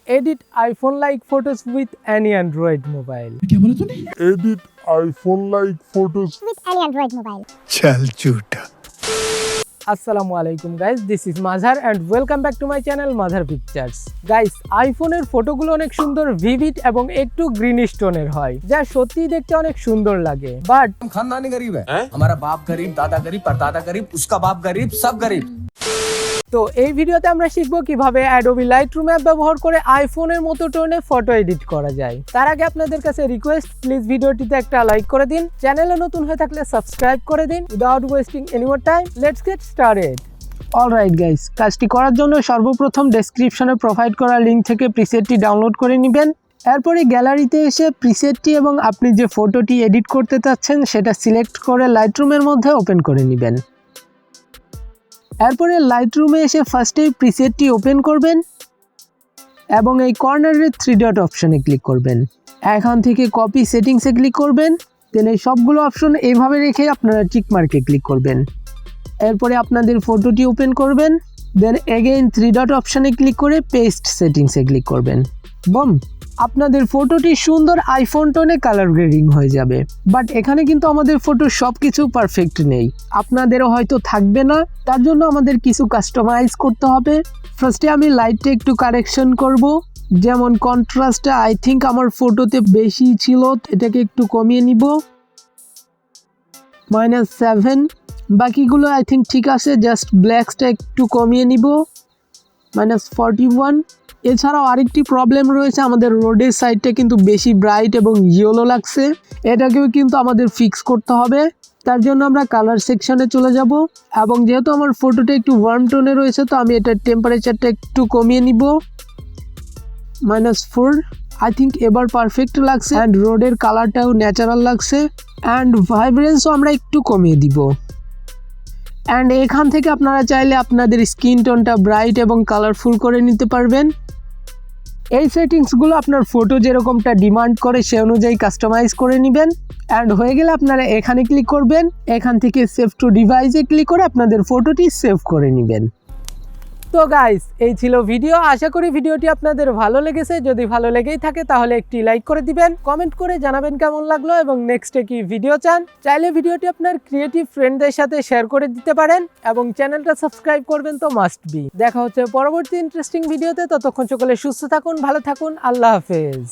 edit iPhone-like photos with any Android mobile. क्या बोला तूने? Edit iPhone-like photos with any Android mobile. चल झूठा। Assalamualaikum guys, this is Mazhar and welcome back to my channel Mazhar Pictures. Guys, iPhone-এর ফটোগুলো অনেক সুন্দর vivid এবং একটু গ্রিনিশ টোনের হয়, যা সত্যিই দেখতে অনেক সুন্দর লাগে। বাট खानदानी गरीब है, हमारा बाप गरीब, दादा गरीब, परदादा गरीब, उसका बाप गरीब, सब गरीब। তো এই ভিডিওতে আমরা শিখবো কিভাবে Adobe Lightroom অ্যাপ ব্যবহার করে আইফোনের মতো টোনে ফটো এডিট করা যায়। তার আগে আপনাদের কাছে রিকোয়েস্ট, প্লিজ ভিডিওটিতে একটা লাইক করে দিন, চ্যানেলে নতুন হয়ে থাকলে সাবস্ক্রাইব করে দিন। Without wasting any more time, let's get started. Alright guys, কাজটি করার জন্য সর্বপ্রথম ডেসক্রিপশনে প্রোভাইড করা লিংক থেকে প্রিসেটটি ডাউনলোড করে নেবেন। এরপরে গ্যালারিতে এসে প্রিসেটটি এবং আপনি যে ফটোটি এডিট করতে চাচ্ছেন সেটা সিলেক্ট করে লাইটরুমের মধ্যে ওপেন করে নেবেন। এরপরে লাইটরুমে এসে ফার্স্টেই প্রিসেটটি ওপেন করবেন এবং এই কর্নারের 3 ডট অপশনে ক্লিক করবেন। এখান থেকে কপি সেটিংসে ক্লিক করবেন, দেন এই সবগুলো অপশন এইভাবে রেখে আপনারা টিক মার্কে ক্লিক করবেন। এরপরে আপনাদের ফটোটি ওপেন করবেন, দেন এগেইন 3 ডট অপশনে ক্লিক করে পেস্ট সেটিংসে ক্লিক করবেন। বম, আপনাদের ফটোটি সুন্দর আইফোন টোনে কালার গ্রেডিং হয়ে যাবে। বাট এখানে কিন্তু আমাদের ফটো সব কিছু পারফেক্ট নেই, আপনাদেরও হয়তো থাকবে না। তার জন্য আমাদের কিছু কাস্টমাইজ করতে হবে। ফার্স্টে আমি লাইটটা একটু কারেকশন করব, যেমন কন্ট্রাস্টটা আই থিঙ্ক আমার ফটোতে বেশি ছিল, এটাকে একটু কমিয়ে নিব, -7। বাকিগুলো আই থিঙ্ক ঠিক আছে, জাস্ট ব্ল্যাকসটা একটু কমিয়ে নিব, -41। এছাড়াও আরেকটি প্রবলেম রয়েছে, আমাদের রোডের সাইডটা কিন্তু বেশি ব্রাইট এবং ইয়েলো লাগছে, এটাকেও কিন্তু আমাদের ফিক্স করতে হবে। তার জন্য আমরা কালার সেকশনে চলে যাব এবং যেহেতু আমার ফটোটা একটু ওয়ার্ম টোনে রয়েছে, তো আমি এটার টেম্পারেচারটা একটু কমিয়ে নিব, -4। আই থিঙ্ক এবার পারফেক্ট লাগছে অ্যান্ড রোডের কালারটাও ন্যাচারাল লাগছে অ্যান্ড ভাইব্রেন্সও আমরা একটু কমিয়ে দিব। অ্যান্ড এখান থেকে আপনারা চাইলে আপনাদের স্কিন টোনটা ব্রাইট এবং কালারফুল করে নিতে পারবেন। এই সেটিংসগুলো আপনার ফটো যেরকমটা ডিমান্ড করে সে অনুযায়ী কাস্টমাইজ করে নেবেন। অ্যান্ড হয়ে গেলে আপনারা এখানে ক্লিক করবেন, এখান থেকে সেভ টু ডিভাইসে ক্লিক করে আপনাদের ফটোটি সেভ করে নেবেন। তো গাইস, এই ছিল ভিডিও। আশা করি ভিডিওটি আপনাদের ভালো লেগেছে। যদি ভালো লেগেই থাকে তাহলে একটি লাইক করে দিবেন, কমেন্ট করে জানাবেন কেমন লাগলো এবং নেক্সটে কি ভিডিও চান। চাইলে ভিডিওটি আপনার ক্রিয়েটিভ ফ্রেন্ডদের সাথে শেয়ার করে দিতে পারেন এবং চ্যানেলটা সাবস্ক্রাইব করবেন তো মাস্ট বি। দেখা হচ্ছে পরবর্তী ইন্টারেস্টিং ভিডিওতে। ততক্ষণ সকলে সুস্থ থাকুন, ভালো থাকুন, আল্লাহ হাফেজ।